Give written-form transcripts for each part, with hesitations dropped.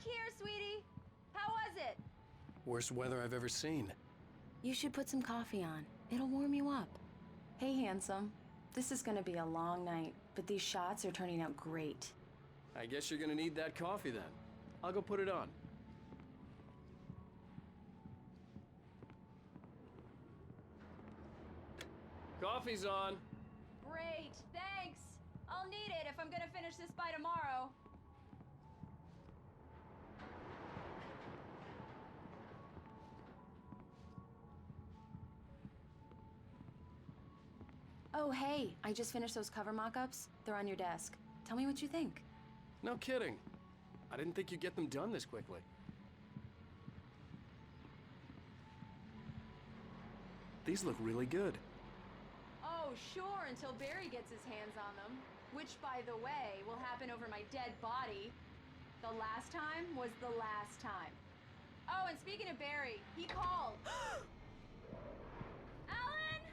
back here, sweetie. How was it? Worst weather I've ever seen. You should put some coffee on. It'll warm you up. Hey, handsome. This is gonna be a long night, but these shots are turning out great. I guess you're gonna need that coffee then. I'll go put it on. Coffee's on. Great, thanks. I'll need it if I'm gonna finish this by tomorrow. Oh, hey, I just finished those cover mock-ups. They're on your desk. Tell me what you think. No kidding. I didn't think you'd get them done this quickly. These look really good. Oh, sure, until Barry gets his hands on them. Which, by the way, will happen over my dead body. The last time was the last time. Oh, and speaking of Barry, he called. Alan!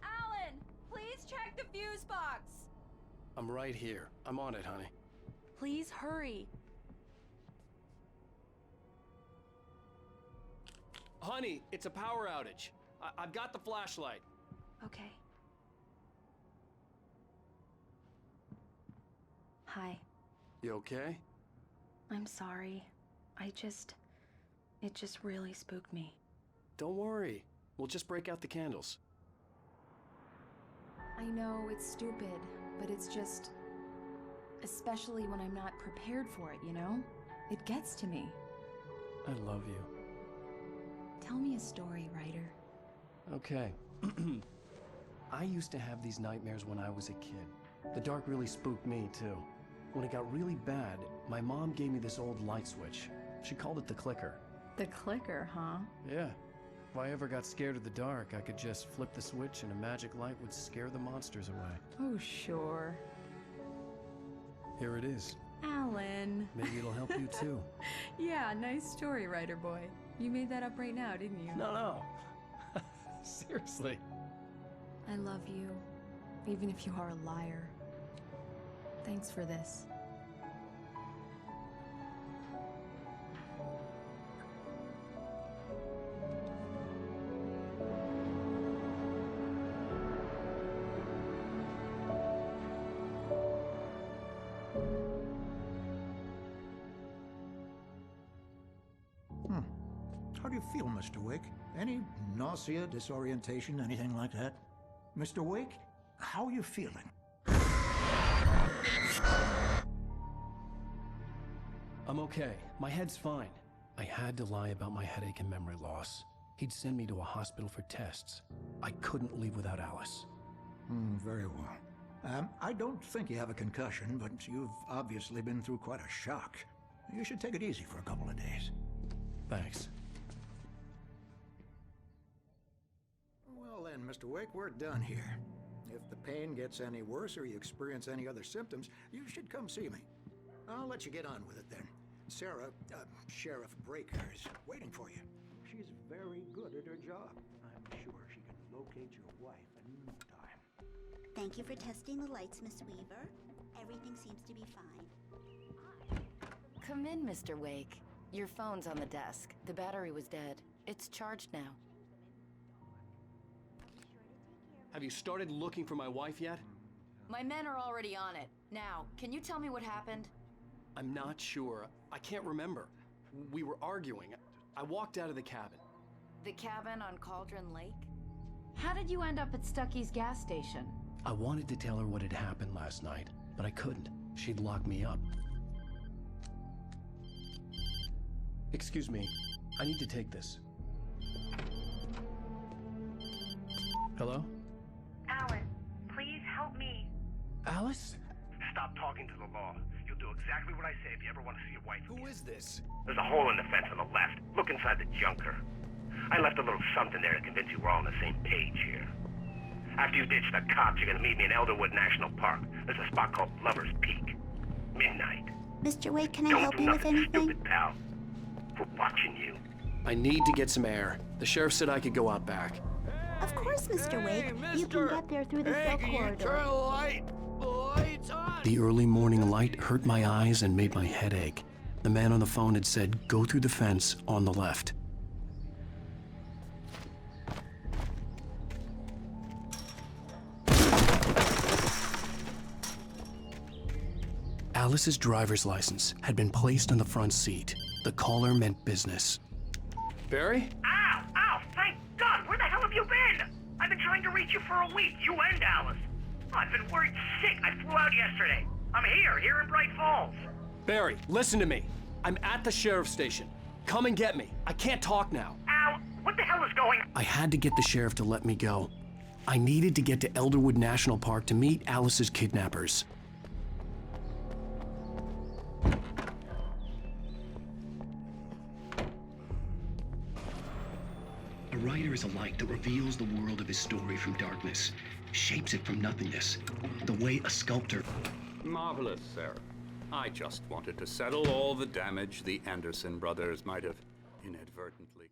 Alan, please check the fuse box. I'm right here. I'm on it, honey. Please hurry. Honey, it's a power outage. I've got the flashlight. Okay. Hi. You okay? I'm sorry. It just really spooked me. Don't worry. We'll just break out the candles. I know it's stupid, but it's just... Especially when I'm not prepared for it, you know? It gets to me. I love you. Tell me a story, writer. Okay. I used to have these nightmares when I was a kid. The dark really spooked me, too. When it got really bad, my mom gave me this old light switch. She called it the clicker. The clicker, huh? Yeah. If I ever got scared of the dark, I could just flip the switch and a magic light would scare the monsters away. Oh, sure. Here it is. Alan. Maybe it'll help you, too. Yeah, nice story, writer boy. You made that up right now, didn't you? No. Seriously. I love you, even if you are a liar. Thanks for this. How do you feel, Mr. Wake? Any nausea, disorientation, anything like that? Mr. Wake, how are you feeling? I'm okay. My head's fine. I had to lie about my headache and memory loss. He'd send me to a hospital for tests. I couldn't leave without Alice. Very well. I don't think you have a concussion, but you've obviously been through quite a shock. You should take it easy for a couple of days. Thanks. Well then, Mr. Wake, we're done here. If the pain gets any worse or you experience any other symptoms, you should come see me. I'll let you get on with it then. Sarah, Sheriff Breaker, is waiting for you. She's very good at her job. I'm sure she can locate your wife in no time. Thank you for testing the lights, Miss Weaver. Everything seems to be fine. Come in, Mr. Wake. Your phone's on the desk. The battery was dead. It's charged now. Have you started looking for my wife yet? My men are already on it. Now, can you tell me what happened? I'm not sure. I can't remember. We were arguing. I walked out of the cabin. The cabin on Cauldron Lake? How did you end up at Stucky's gas station? I wanted to tell her what had happened last night, but I couldn't. She'd lock me up. Excuse me. I need to take this. Hello? Alan, please help me. Alice? Stop talking to the law. You'll do exactly what I say if you ever want to see your wife again. Who is this? There's a hole in the fence on the left. Look inside the junker. I left a little something there to convince you we're all on the same page here. After you ditch the cops, you're gonna meet me in Elderwood National Park. There's a spot called Lover's Peak. Midnight. Mr. Wake, can I Don't help do you with nothing anything? stupid, pal. We're watching you. I need to get some air. The sheriff said I could go out back. Of course, Mr. Wake. You can get there through the cell corridor. The early morning light hurt my eyes and made my head ache. The man on the phone had said, go through the fence on the left. Alice's driver's license had been placed on the front seat. The caller meant business. Barry? Ow! Ow! Thank God! Where the hell have you been? I've been trying to reach you for a week, you and Alice. I've been worried sick. I flew out yesterday. I'm here in Bright Falls. Barry, listen to me. I'm at the sheriff's station. Come and get me. I can't talk now. Al, what the hell is going on? I had to get the sheriff to let me go. I needed to get to Elderwood National Park to meet Alice's kidnappers. A writer is a light that reveals the world of his story from darkness, shapes it from nothingness, the way a sculptor... Marvelous, Sarah. I just wanted to settle all the damage the Anderson brothers might have inadvertently...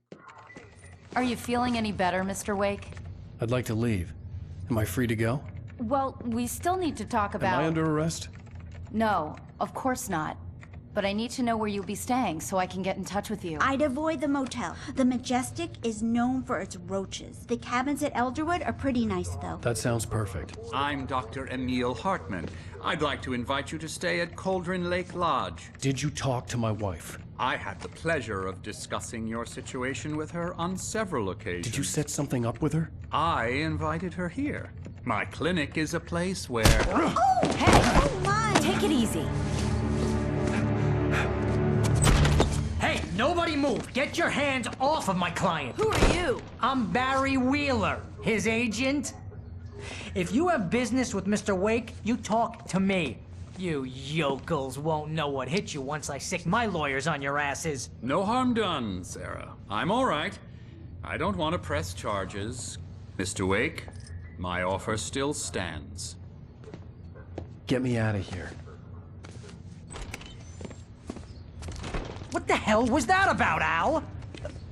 Are you feeling any better, Mr. Wake? I'd like to leave. Am I free to go? Well, we still need to talk about... Am I under arrest? No, of course not. But I need to know where you'll be staying so I can get in touch with you. I'd avoid the motel. The Majestic is known for its roaches. The cabins at Elderwood are pretty nice, though. That sounds perfect. I'm Dr. Emil Hartman. I'd like to invite you to stay at Cauldron Lake Lodge. Did you talk to my wife? I had the pleasure of discussing your situation with her on several occasions. Did you set something up with her? I invited her here. My clinic is a place where... Oh! Hey! Oh, my! Take it easy. Hey, nobody move! Get your hands off of my client! Who are you? I'm Barry Wheeler, his agent. If you have business with Mr. Wake, you talk to me. You yokels won't know what hit you once I sick my lawyers on your asses. No harm done, Sarah. I'm all right. I don't want to press charges. Mr. Wake, my offer still stands. Get me out of here. What the hell was that about, Al?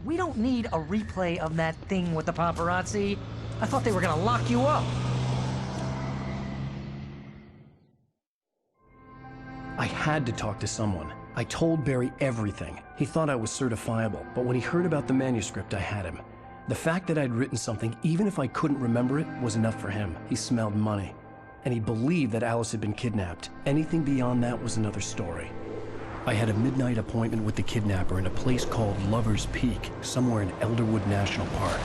We don't need a replay of that thing with the paparazzi. I thought they were gonna lock you up. I had to talk to someone. I told Barry everything. He thought I was certifiable, but when he heard about the manuscript, I had him. The fact that I'd written something, even if I couldn't remember it, was enough for him. He smelled money. And he believed that Alice had been kidnapped. Anything beyond that was another story. I had a midnight appointment with the kidnapper in a place called Lover's Peak, somewhere in Elderwood National Park.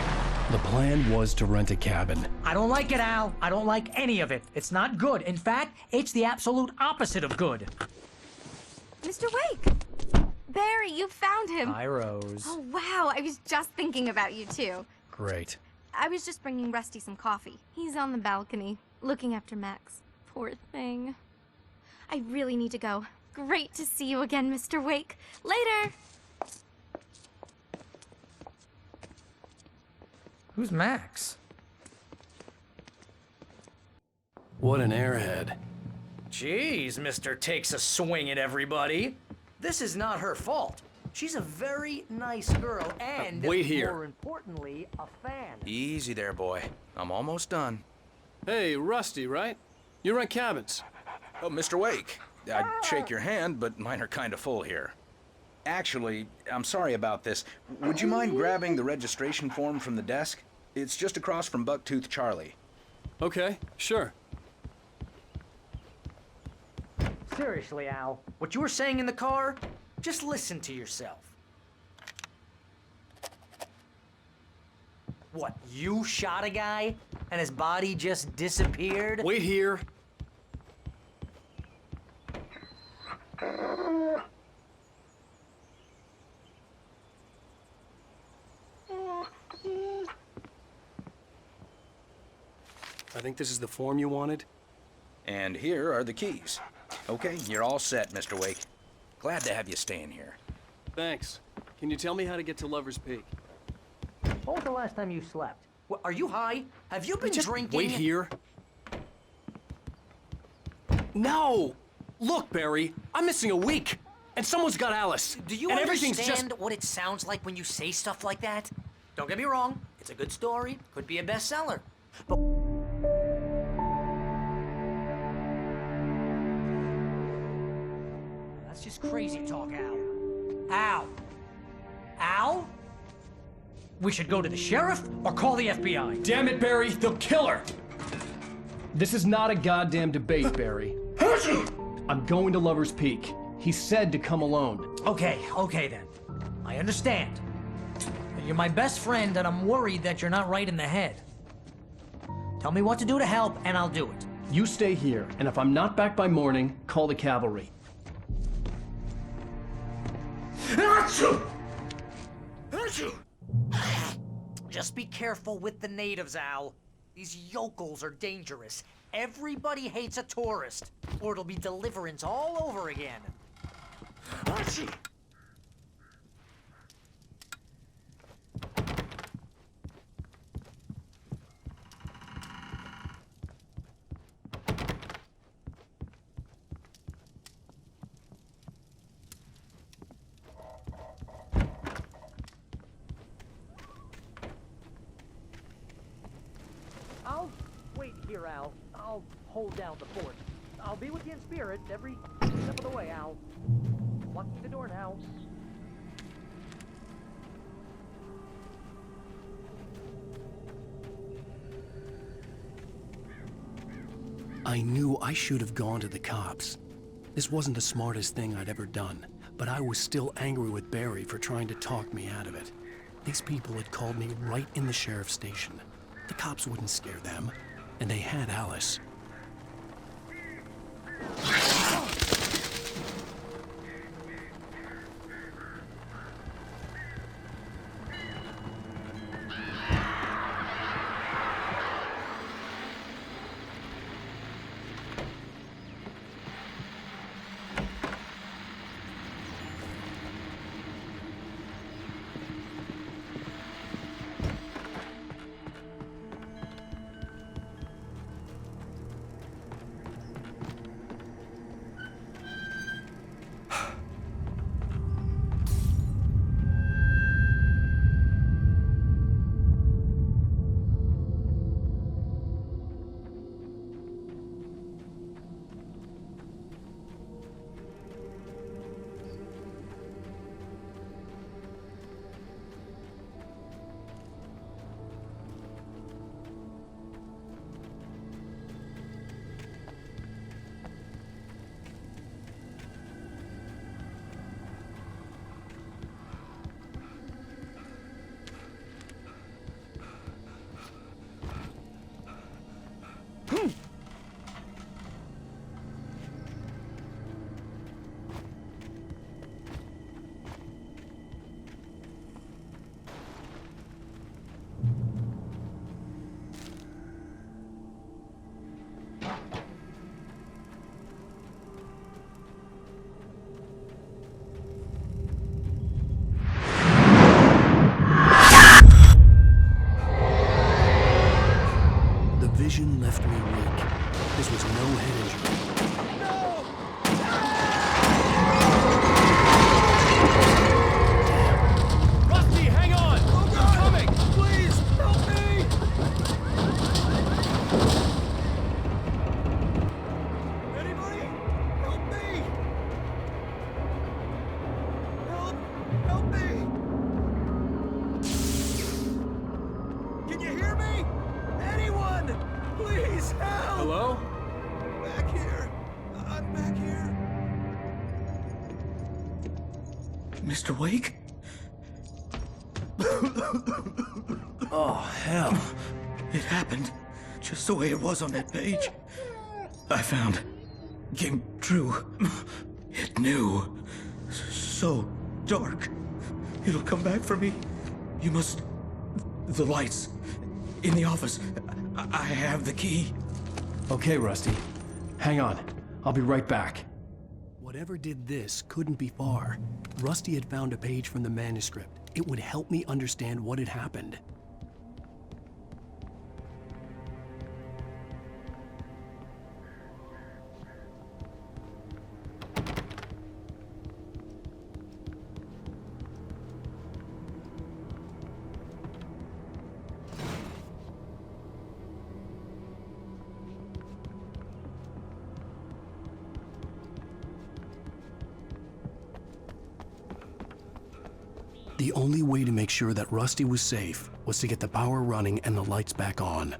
The plan was to rent a cabin. I don't like it, Al. I don't like any of it. It's not good. In fact, it's the absolute opposite of good. Mr. Wake! Barry, you found him! Hi, Rose. Oh, wow, I was just thinking about you, too. Great. I was just bringing Rusty some coffee. He's on the balcony, looking after Max. Poor thing. I really need to go. Great to see you again, Mr. Wake. Later! Who's Max? What an airhead. Jeez, Mr. Takes a swing at everybody. This is not her fault. She's a very nice girl and, wait here. more importantly, a fan. Easy there, boy. I'm almost done. Hey, Rusty, right? You rent cabins. Oh, Mr. Wake. I'd shake your hand, but mine are kind of full here. Actually, I'm sorry about this. Would you mind grabbing the registration form from the desk? It's just across from Bucktooth Charlie. Okay, sure. Seriously, Al, what you were saying in the car, just listen to yourself. What, you shot a guy and his body just disappeared? Wait here. I think this is the form you wanted. And here are the keys. Okay, you're all set, Mr. Wake. Glad to have you staying here. Thanks. Can you tell me how to get to Lover's Peak? When was the last time you slept? What, are you high? Have you been drinking? Wait here. No! Look, Barry, I'm missing a week, and someone's got Alice. Do you and understand what it sounds like when you say stuff like that? Don't get me wrong, it's a good story, could be a bestseller. But that's just crazy talk, Al. Al? Al? We should go to the sheriff or call the FBI. Damn it, Barry, they'll kill her! This is not a goddamn debate, Barry. I'm going to Lover's Peak. He said to come alone. Okay then. I understand. But you're my best friend, and I'm worried that you're not right in the head. Tell me what to do to help, and I'll do it. You stay here, and if I'm not back by morning, call the cavalry. Just be careful with the natives, Al. These yokels are dangerous. Everybody hates a tourist, or it'll be deliverance all over again. I'll wait here, Al. I'll hold down the fort. I'll be with you in spirit every step of the way, Al. Locking the door now. I knew I should have gone to the cops. This wasn't the smartest thing I'd ever done, but I was still angry with Barry for trying to talk me out of it. These people had called me right in the sheriff's station. The cops wouldn't scare them, and they had Alice. Vision left me weak. This was no head injury. No! Damn. Rusty, hang on! Oh, I'm coming! Please, help me! Anybody? Help me! Help me! Can you hear me? Anyone! Please help! Hello? Back here. I'm back here. Mr. Wake? Oh, hell. It happened just the way it was on that page. I found. Came true. It knew. So dark. It'll come back for me. You must. The lights. In the office. I have the key. Okay, Rusty. Hang on. I'll be right back. Whatever did this couldn't be far. Rusty had found a page from the manuscript. It would help me understand what had happened. The only way to make sure that Rusty was safe was to get the power running and the lights back on.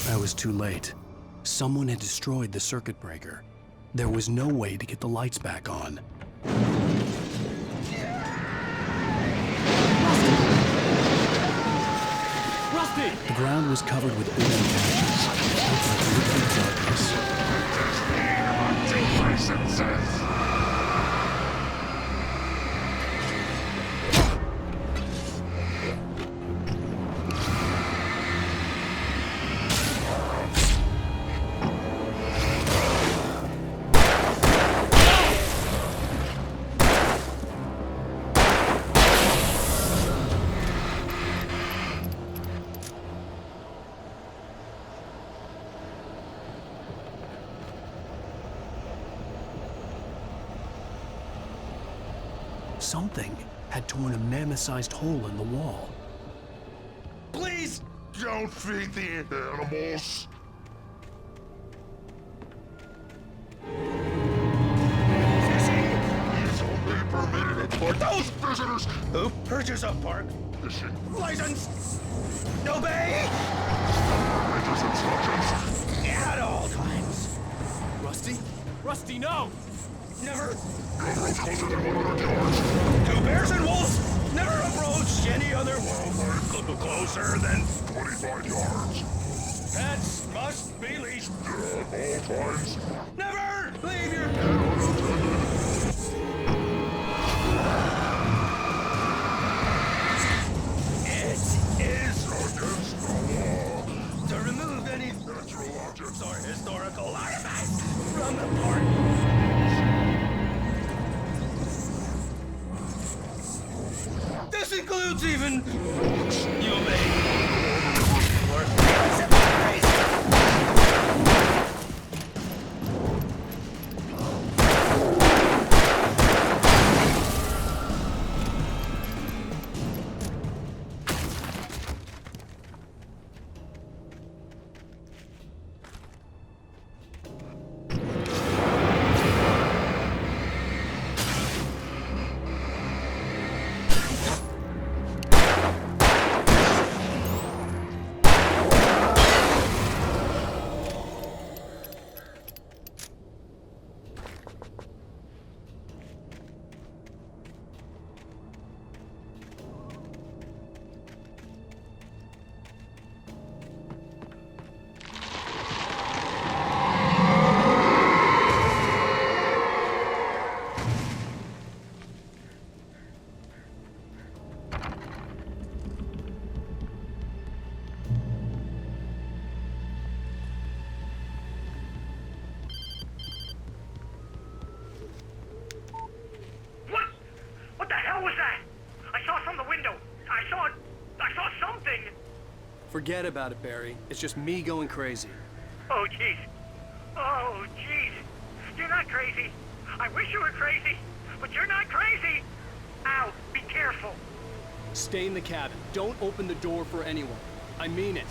I was too late. Someone had destroyed the circuit breaker. There was no way to get the lights back on. Rusty! The ground was covered with oil patches. It looked like liquid darkness. Something had torn a mammoth-sized hole in the wall. Please don't feed the animals. Fishing is only permitted for those visitors who purchase a park Fishing license. Obey ranger's instructions. at all times. Rusty? Rusty, no! Never. Railroad's closer than 100 yards. Two bears and wolves never approach any other wildlife closer than 25 yards. pets must be leashed. At all times. Never leave your pet. It is Against the law. to remove any Natural objects. or historical artifacts from the park. This includes even you may. What the hell was that? I saw from the window. I saw something. Forget about it, Barry. It's just me going crazy. Oh, jeez. Oh, jeez. You're not crazy. I wish you were crazy, but you're not crazy. Ow, be careful. Stay in the cabin. Don't open the door for anyone. I mean it.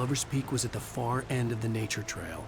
Lover's Peak was at the far end of the nature trail.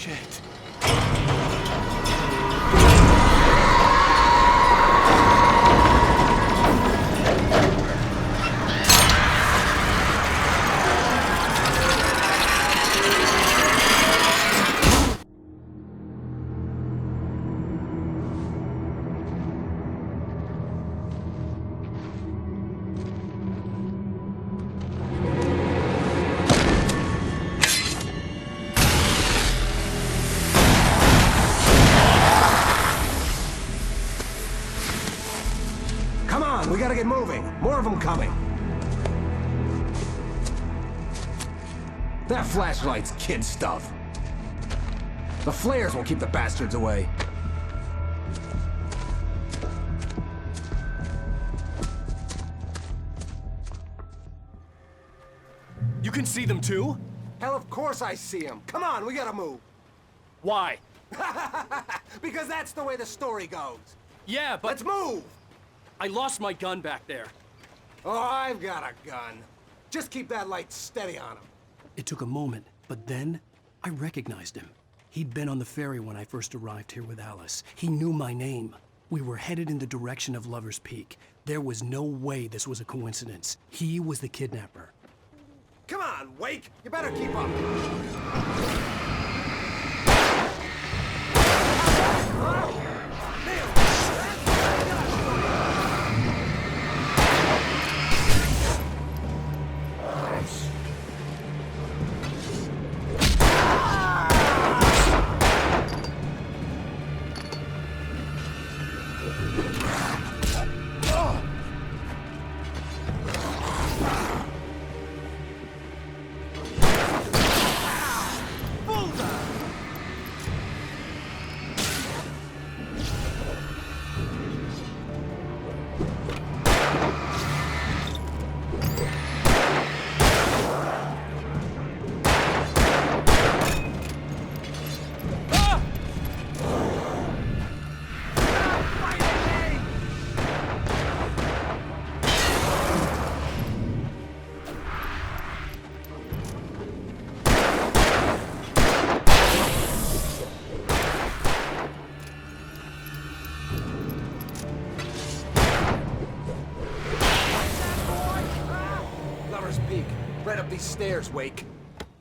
Shit. We gotta get moving. More of them coming. That flashlight's kid stuff. The flares will keep the bastards away. You can see them too? Hell, of course I see them. Come on, we gotta move. Why? Because that's the way the story goes. Yeah, but... Let's move! I lost my gun back there. Oh, I've got a gun. Just keep that light steady on him. It took a moment, but then I recognized him. He'd been on the ferry when I first arrived here with Alice. He knew my name. We were headed in the direction of Lover's Peak. There was no way this was a coincidence. He was the kidnapper. Come on, Wake! You better keep up. Right up these stairs, Wake.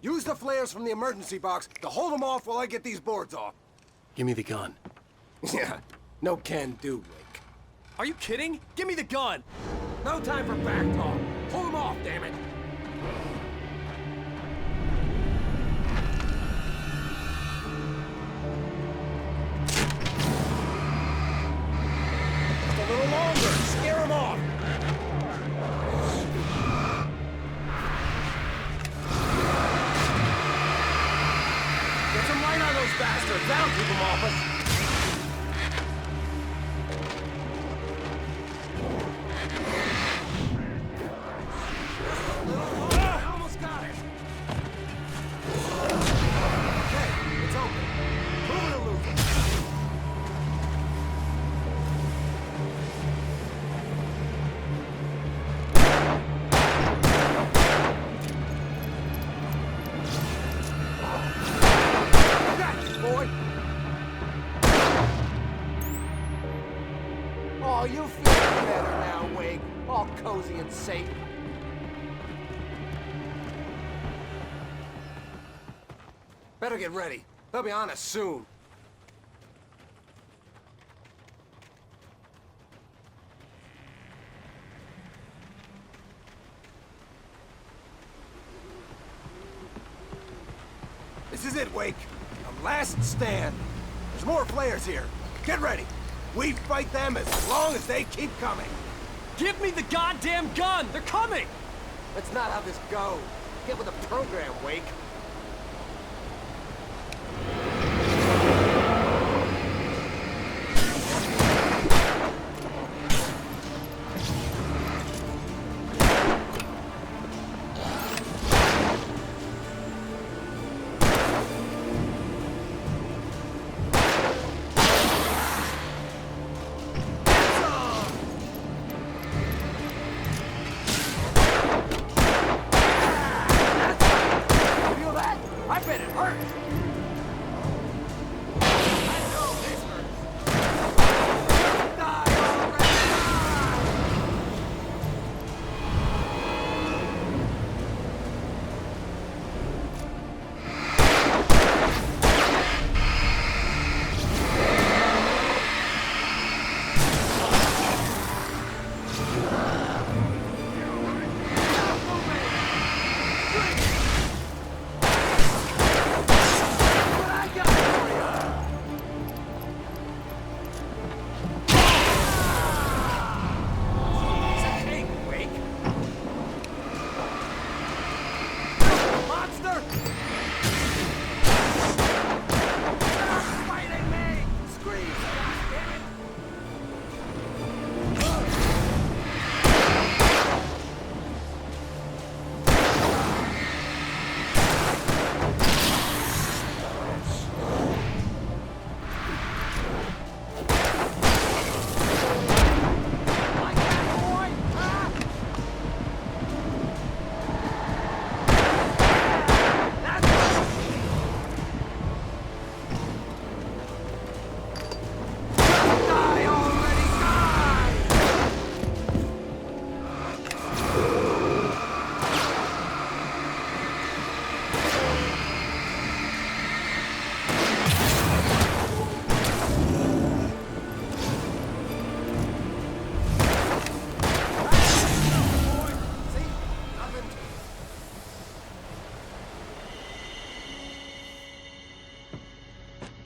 Use the flares from the emergency box to hold them off while I get these boards off. Give me the gun. Yeah, no can do, Wake. Are you kidding? Give me the gun! No time for back talk. Hold them off, damn it. Just a little longer. Scare them off. Bastards, that'll keep them off us. Almost got it. Okay, it's open. Move it or lose it. Boy. Oh, you feel better now, Wake. All cozy and safe. Better get ready. They'll be on us soon. This is it, Wake. The last stand. There's more flares here. Get ready. We fight them as long as they keep coming. Give me the goddamn gun! They're coming! That's not how this goes. Get with the program, Wake.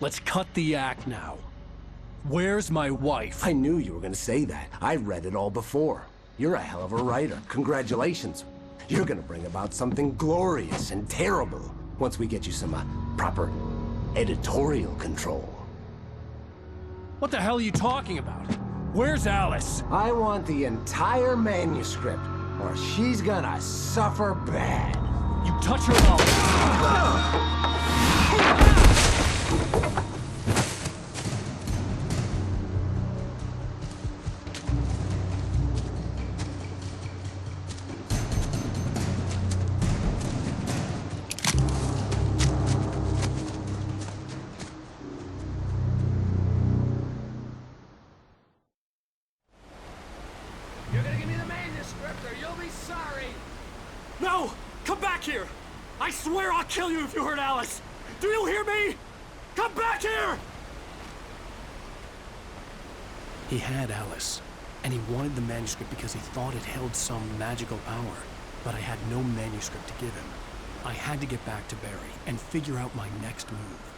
Let's cut the act now. Where's my wife? I knew you were gonna say that. I read it all before. You're a hell of a writer. Congratulations. You're gonna bring about something glorious and terrible once we get you some proper editorial control. What the hell are you talking about? Where's Alice? I want the entire manuscript, or she's gonna suffer bad. You touch her up. You're gonna give me the manuscript or you'll be sorry! No! Come back here! I swear I'll kill you if you hurt Alice! Do you hear me? Come back here! He had Alice, and he wanted the manuscript because he thought it held some magical power. But I had no manuscript to give him. I had to get back to Barry and figure out my next move.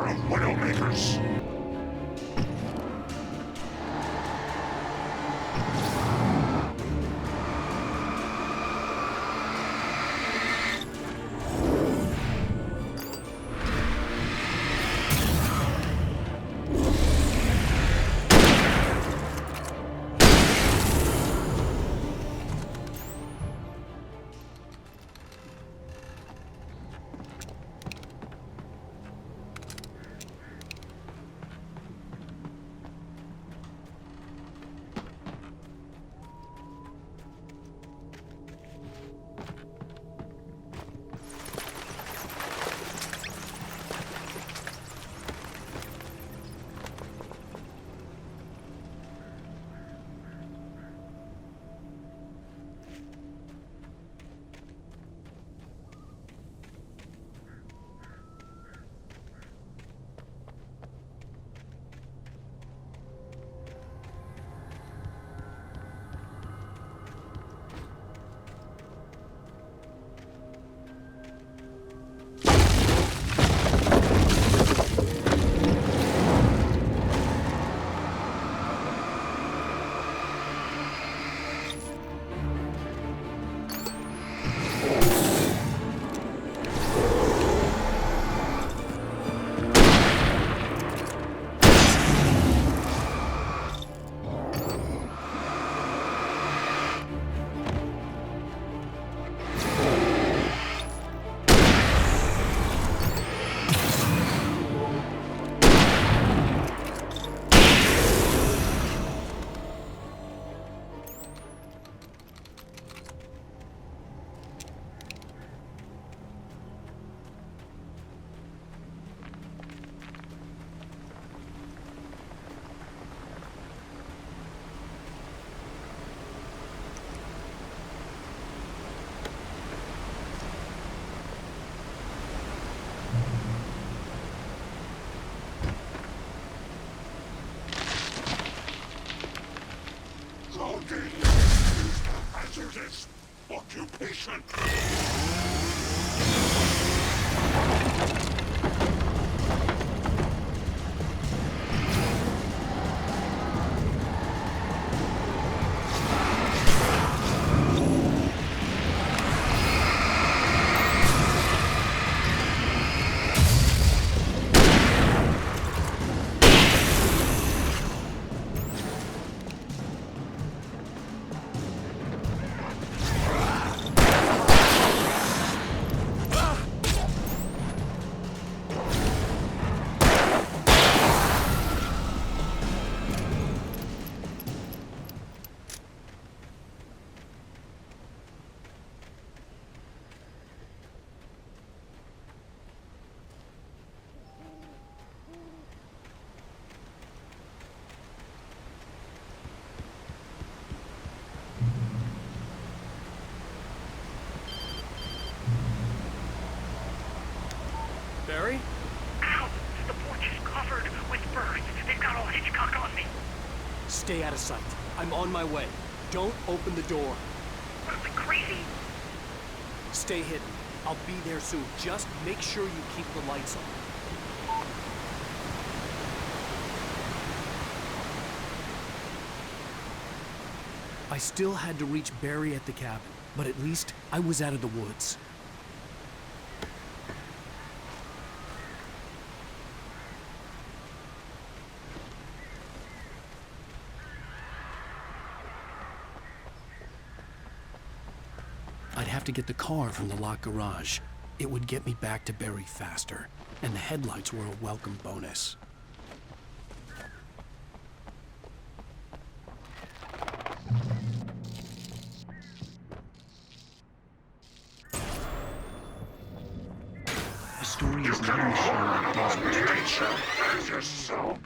pair of widowmakers. Hazardous occupation. Barry? Ow! The porch is covered with birds. They've got all Hitchcock on me. Stay out of sight. I'm on my way. Don't open the door. What am I, crazy? Stay hidden. I'll be there soon. Just make sure you keep the lights on. I still had to reach Barry at the cabin, but at least I was out of the woods. I'd have to get the car from the locked garage. It would get me back to Barry faster, and the headlights were a welcome bonus. The story is not in the show that desert.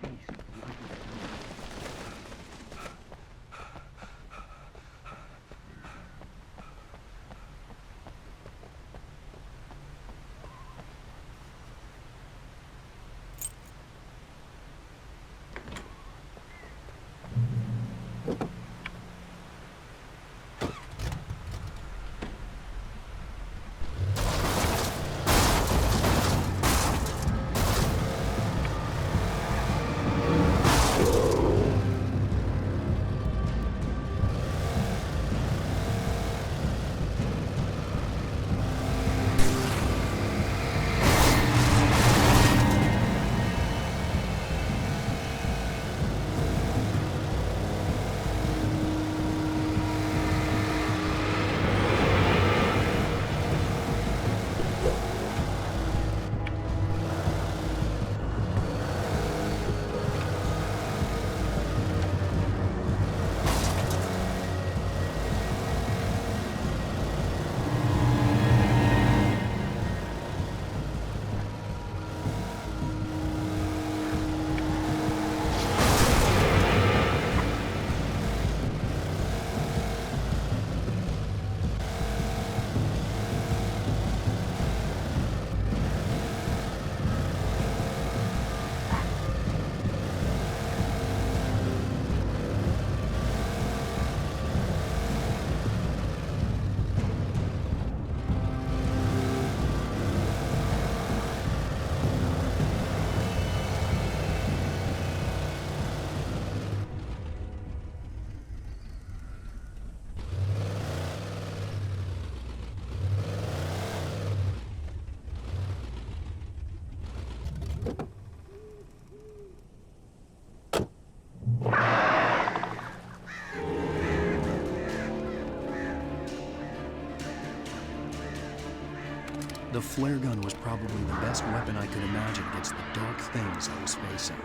The flare gun was probably the best weapon I could imagine against the dark things I was facing.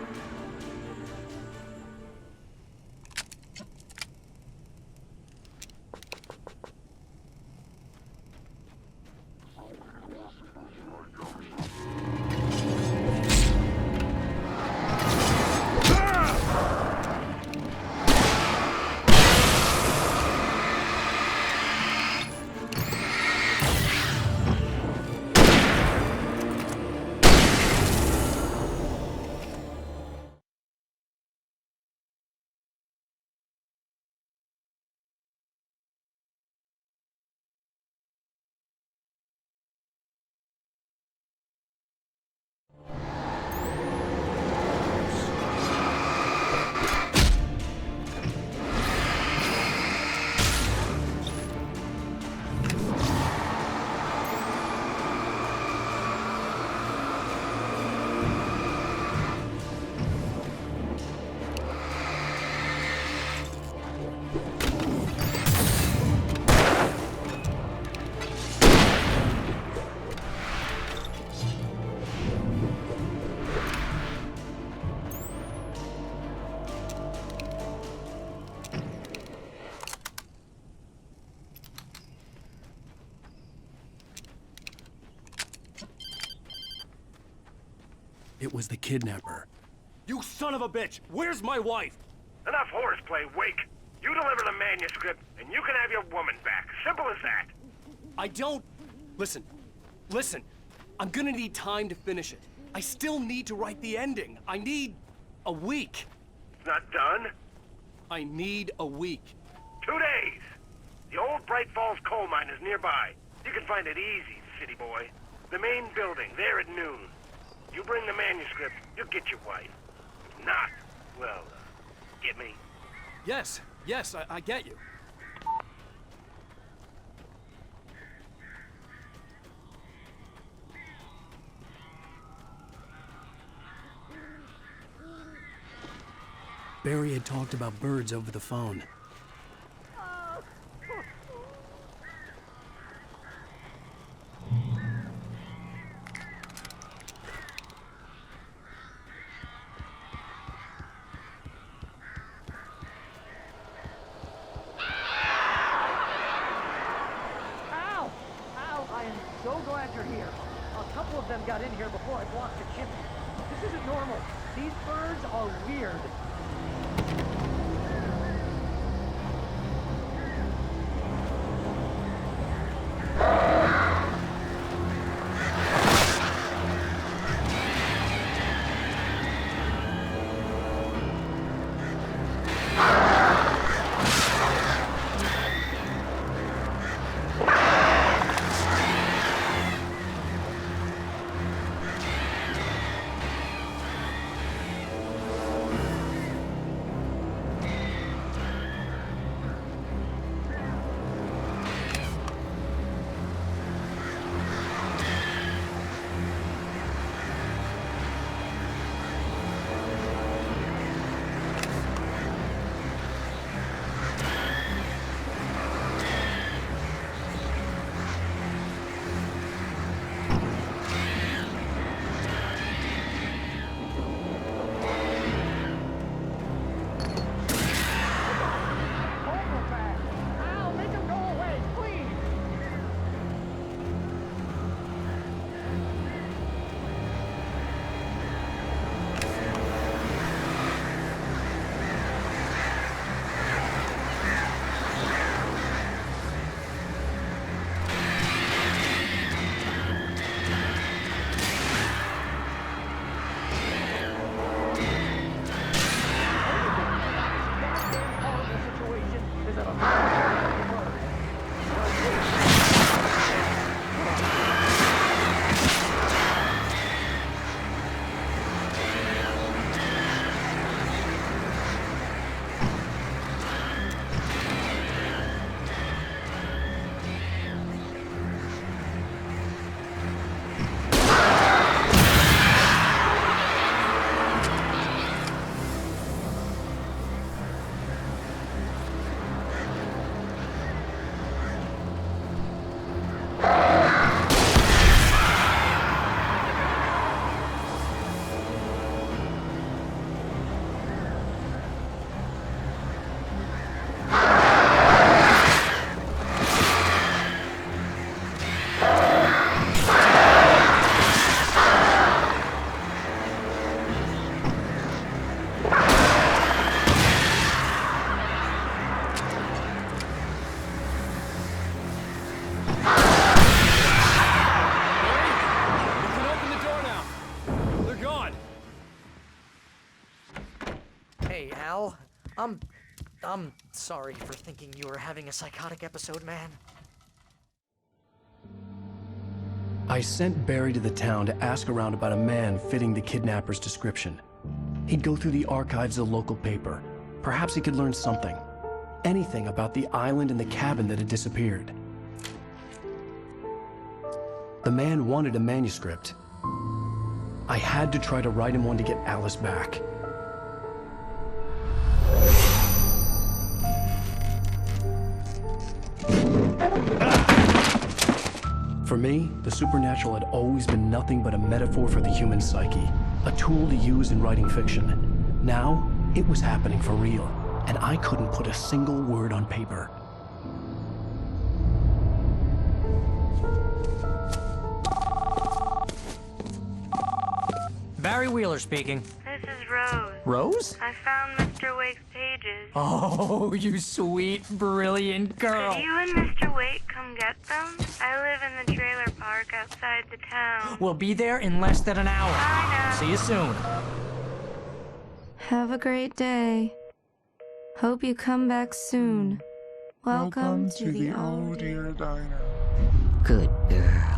It was the kidnapper. You son of a bitch! Where's my wife? Enough horseplay, Wake. You deliver the manuscript, and you can have your woman back. Simple as that. I don't... Listen. I'm gonna need time to finish it. I still need to write the ending. I need a week. It's not done? I need a week. 2 days. The old Bright Falls coal mine is nearby. You can find it easy, city boy. The main building, there at noon. You bring the manuscript, you'll get your wife. If not, well, get me? Yes, I get you. Barry had talked about birds over the phone. Got in here before I blocked the chimney. This isn't normal. These birds are weird. Hey, Al. I'm sorry for thinking you were having a psychotic episode, man. I sent Barry to the town to ask around about a man fitting the kidnapper's description. He'd go through the archives of the local paper. Perhaps he could learn something. Anything about the island and the cabin that had disappeared. The man wanted a manuscript. I had to try to write him one to get Alice back. For me, the supernatural had always been nothing but a metaphor for the human psyche, a tool to use in writing fiction. Now, it was happening for real, and I couldn't put a single word on paper. Barry Wheeler speaking. This is Rose. Rose? I found Mr. Wake's pages. Oh, you sweet, brilliant girl. Could you and Mr. Wake come get them? I live in the trailer park outside the town. We'll be there in less than an hour. Bye now. See you soon. Have a great day. Hope you come back soon. Welcome to the Oh Dear Diner. Good girl.